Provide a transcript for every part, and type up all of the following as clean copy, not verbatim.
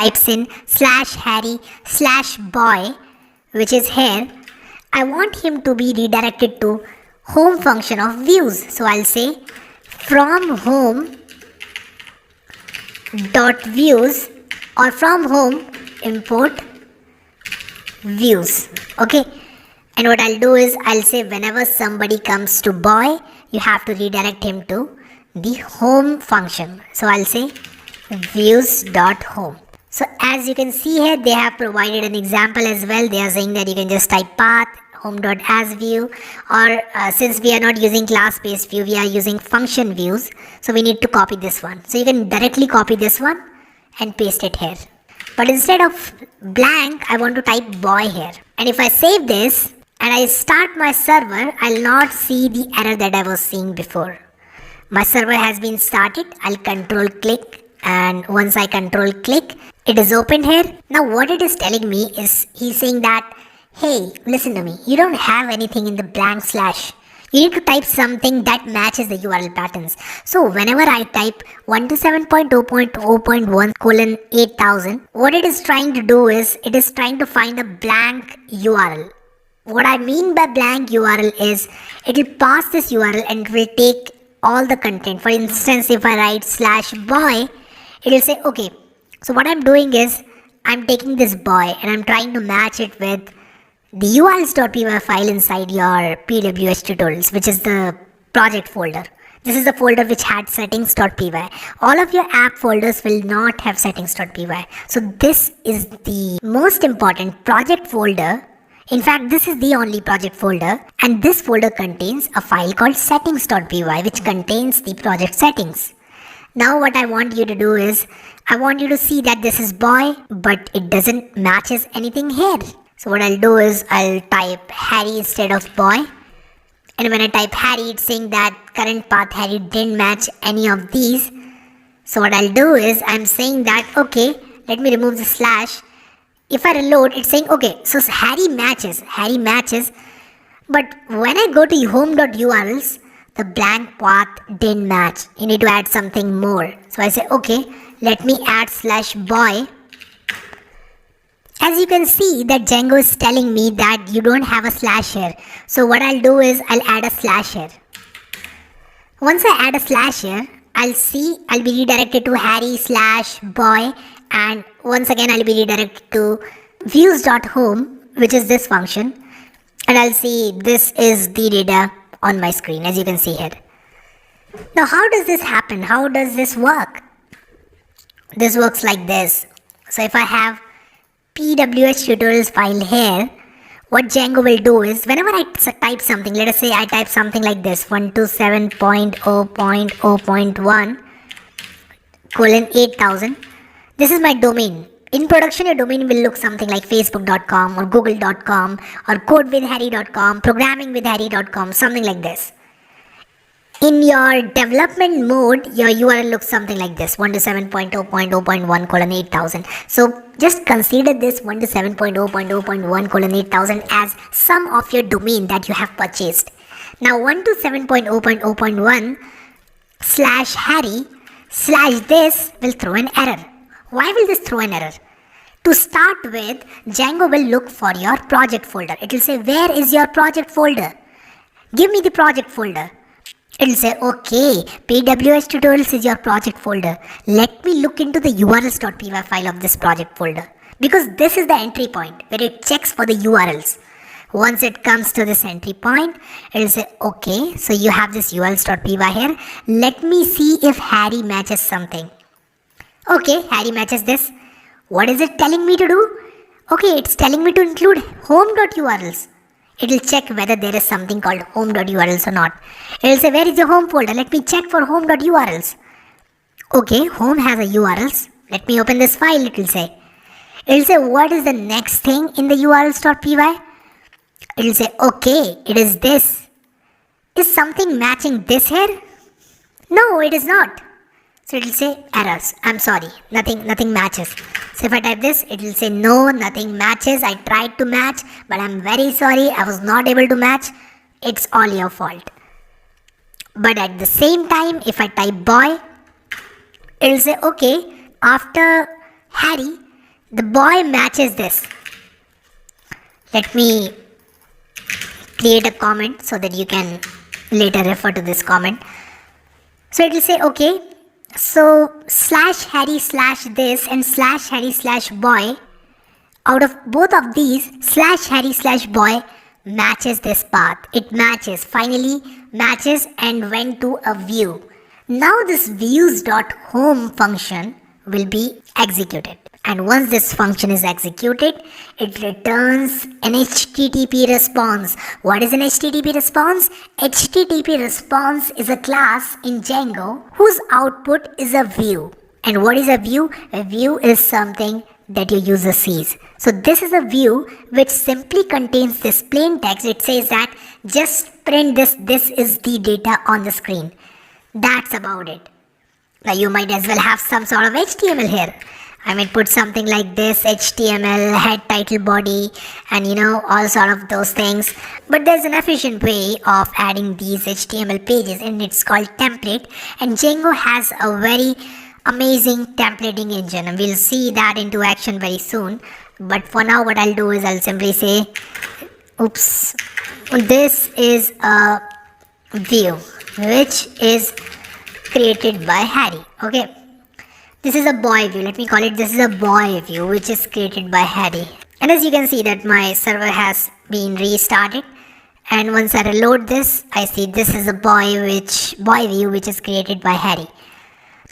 types in /Harry/boy, which is here, I want him to be redirected to home function of views. So I'll say from home dot views, or from home import views. Okay, and what I'll do is I'll say whenever somebody comes to boy, you have to redirect him to the home function. So I'll say views dot home. So as you can see here, they have provided an example as well. They are saying that you can just type path home.asView, or since we are not using class-based view, we are using function views, so we need to copy this one. So you can directly copy this one and paste it here. But instead of blank, I want to type boy here. And if I save this and I start my server, I'll not see the error that I was seeing before. My server has been started. I'll control click, and once I control click, it is open here. Now what it is telling me is, he's saying that, hey, listen to me, you don't have anything in the blank slash. You need to type something that matches the URL patterns. So whenever I type 127.0.0.1:8000, what it is trying to do is, it is trying to find a blank URL. What I mean by blank URL is, it will pass this URL and it will take all the content. For instance, if I write /boy, it will say, okay, so what I'm doing is, I'm taking this boy and I'm trying to match it with the urls.py file inside your PWS tutorials, which is the project folder. This is the folder which had settings.py. All of your app folders will not have settings.py. So this is the most important project folder. In fact, this is the only project folder, and this folder contains a file called settings.py, which contains the project settings. Now what I want you to do is, I want you to see that this is boy, but it doesn't matches anything here. So what I'll do is, I'll type Harry instead of boy. And when I type Harry, it's saying that current path Harry didn't match any of these. So what I'll do is, I'm saying that, okay, let me remove the slash. If I reload, it's saying, okay, so Harry matches, but when I go to home.urls, the blank path didn't match. You need to add something more. So I say, okay, let me add /boy. As you can see that Django is telling me that you don't have a slash here. So what I'll do is, I'll add a slash here. Once I add a slash here, I'll be redirected to Harry/boy, and once again I'll be redirected to views.home, which is this function, and I'll see this is the data on my screen, as you can see here. Now how does this happen? How does this work? This works like this. So if I have PWS tutorials file here, what Django will do is, whenever I type something, let us say I type something like this, 127.0.0.1:8000, this is my domain. In production, your domain will look something like facebook.com or google.com or codewithharry.com, programmingwithharry.com, something like this. In your development mode, your URL looks something like this, 127.0.0.1:8000. So just consider this 127.0.0.1:8000 as some of your domain that you have purchased. Now 127.0.0.1/Harry/this will throw an error. Why will this throw an error? To start with, Django will look for your project folder. It will say, where is your project folder? Give me the project folder. It will say, okay, PWS tutorials is your project folder. Let me look into the urls.py file of this project folder, because this is the entry point where it checks for the URLs. Once it comes to this entry point, it will say, okay, so you have this urls.py here. Let me see if Harry matches something. Okay, Harry matches this. What is it telling me to do? Okay, it's telling me to include home.urls. It will check whether there is something called home.urls or not. It will say, where is your home folder? Let me check for home.urls. Okay, home has a URLs. Let me open this file, it will say. It will say, what is the next thing in the urls.py? It will say, okay, it is this. Is something matching this here? No, it is not. So it will say errors. I'm sorry, nothing matches. So if I type this, it will say no, nothing matches. I tried to match, but I'm very sorry, I was not able to match. It's all your fault. But at the same time, if I type boy, it will say, okay, after Harry, the boy matches this. Let me create a comment so that you can later refer to this comment. So it will say, okay, so slash Harry slash this and slash Harry slash boy, out of both of these, slash Harry slash boy matches this path. It matches, finally matches and went to a view. Now this views.home function will be executed. And once this function is executed, it returns an HTTP response. What is an HTTP response? HTTP response is a class in Django whose output is a view. And what is a view? A view is something that your user sees. So this is a view which simply contains this plain text. It says that just print this is the data on the screen. That's about it. Now you might as well have some sort of HTML here. I might put something like this, HTML, head, title, body, and all sort of those things. But there's an efficient way of adding these HTML pages, and it's called template. And Django has a very amazing templating engine, and we'll see that into action very soon. But for now, what I'll do is I'll simply say, oops, this is a view which is created by Harry. Okay. This is a boy view. Let me call it, this is a boy view which is created by Harry. And as you can see that my server has been restarted. And once I reload this, I see this is a boy view which is created by Harry.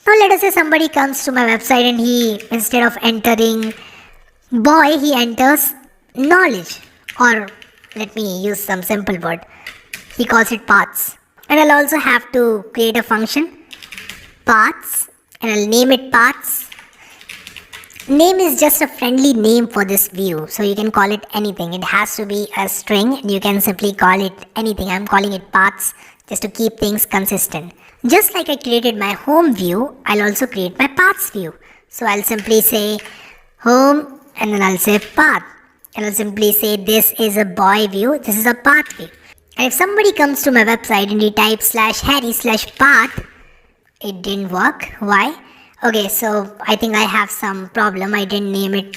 Now let us say somebody comes to my website and he, instead of entering boy, he enters knowledge. Or let me use some simple word. He calls it paths. And I'll also have to create a function, paths. And I'll name it paths. Name is just a friendly name for this view. So you can call it anything. It has to be a string and you can simply call it anything. I'm calling it paths just to keep things consistent. Just like I created my home view, I'll also create my paths view. So I'll simply say home and then I'll say path. And I'll simply say this is a boy view. This is a path view. And if somebody comes to my website and he types slash Harry slash path, it didn't work. Why? Okay, so I think I have some problem. I didn't name it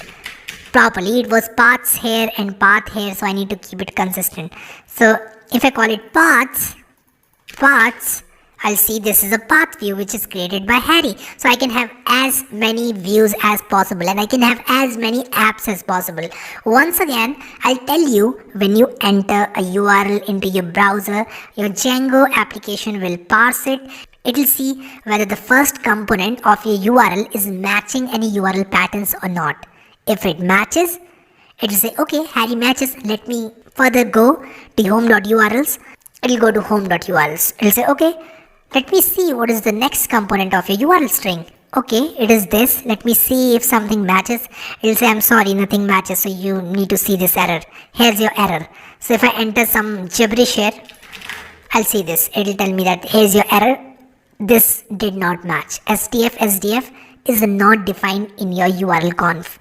properly. It was paths here and path here, so I need to keep it consistent. So if I call it paths, I'll see this is a path view which is created by Harry. So I can have as many views as possible and I can have as many apps as possible. Once again, I'll tell you, when you enter a URL into your browser, your Django application will parse it. It will see whether the first component of your URL is matching any URL patterns or not. If it matches, it will say, okay, Harry matches. Let me further go to home.urls. It will go to home.urls. It will say, okay, let me see what is the next component of your URL string. Okay, it is this. Let me see if something matches. It will say, I'm sorry, nothing matches. So you need to see this error. Here's your error. So if I enter some gibberish here, I'll see this. It will tell me that here's your error. This did not match. SDF is not defined in your URL conf.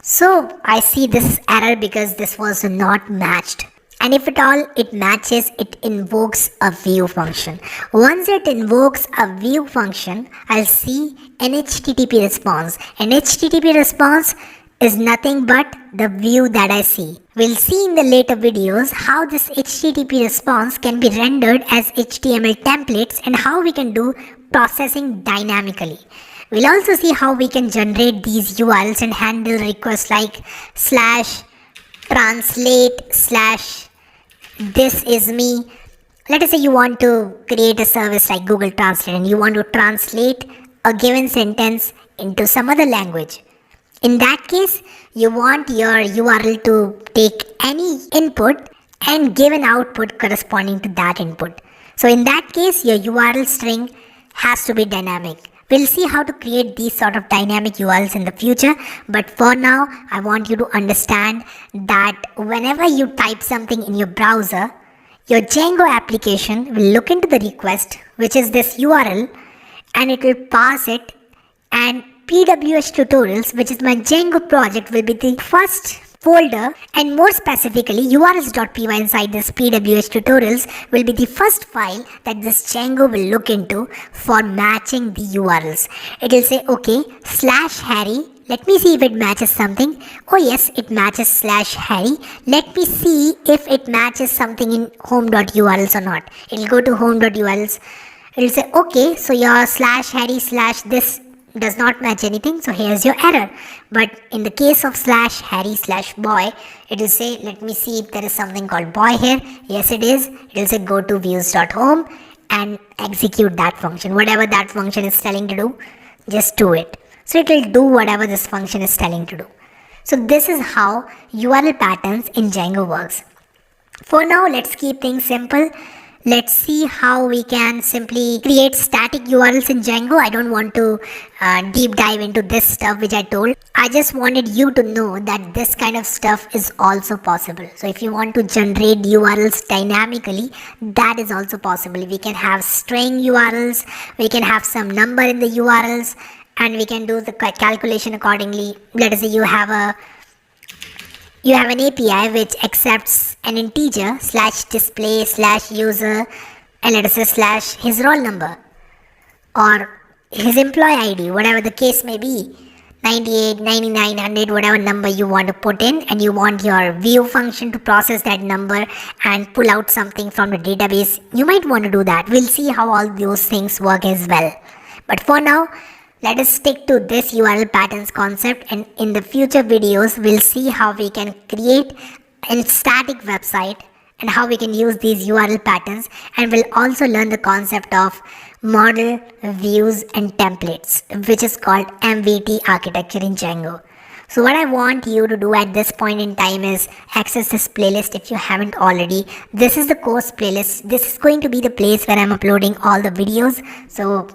So I see this error because this was not matched. And if at all it matches, it invokes a view function. Once it invokes a view function, I'll see an HTTP response. An HTTP response is nothing but the view that I see. We'll see in the later videos how this HTTP response can be rendered as HTML templates and how we can do processing dynamically. We'll also see how we can generate these URLs and handle requests like slash translate slash this is me. Let us say you want to create a service like Google Translate and you want to translate a given sentence into some other language. In that case, you want your URL to take any input and give an output corresponding to that input. So in that case, your URL string has to be dynamic. We'll see how to create these sort of dynamic URLs in the future. But for now, I want you to understand that whenever you type something in your browser, your Django application will look into the request, which is this URL, and it will pass it, and PWS tutorials, which is my Django project, will be the first folder, and more specifically urls.py inside this PWS tutorials will be the first file that this Django will look into for matching the URLs. It will say, okay, slash Harry, Let me see if it matches something. Oh yes, it matches /Harry. Let me see if it matches something in home.urls or not. It'll go to home.urls. It'll say, okay, so your /Harry /this does not match anything, so here's your error. But in the case of /Harry /boy, it will say, let me see if there is something called boy here. Yes, it is. It will say go to views.home and execute that function. Whatever that function is telling to do, just do it. So it will do whatever this function is telling to do. So this is how URL patterns in Django works. For now, let's keep things simple. Let's see how we can simply create static URLs in Django. I don't want to deep dive into this stuff which I told. I just wanted you to know that this kind of stuff is also possible. So if you want to generate URLs dynamically, that is also possible. We can have string URLs, we can have some number in the URLs, and we can do the calculation accordingly. Let us say you have an API which accepts an integer /display /user, and let us say /his roll number or his employee ID, whatever the case may be, 98, 99, 100, whatever number you want to put in, and you want your view function to process that number and pull out something from the database. You might want to do that. We'll see how all those things work as well. But for now, let us stick to this URL patterns concept, and in the future videos, we'll see how we can create a static website and how we can use these URL patterns, and we'll also learn the concept of model, views and templates, which is called MVT architecture in Django. So what I want you to do at this point in time is access this playlist if you haven't already. This is the course playlist. This is going to be the place where I'm uploading all the videos. So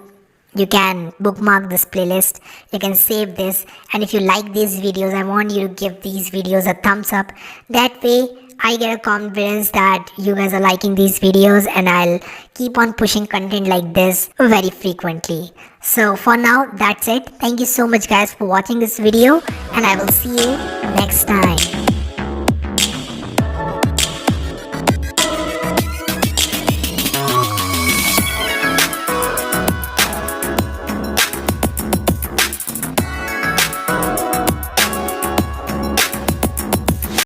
you can bookmark this playlist, you can save this, and if you like these videos, I want you to give these videos a thumbs up. That way I get a confidence that you guys are liking these videos, and I'll keep on pushing content like this very frequently. So for now, that's it. Thank you so much guys for watching this video, and I will see you next time.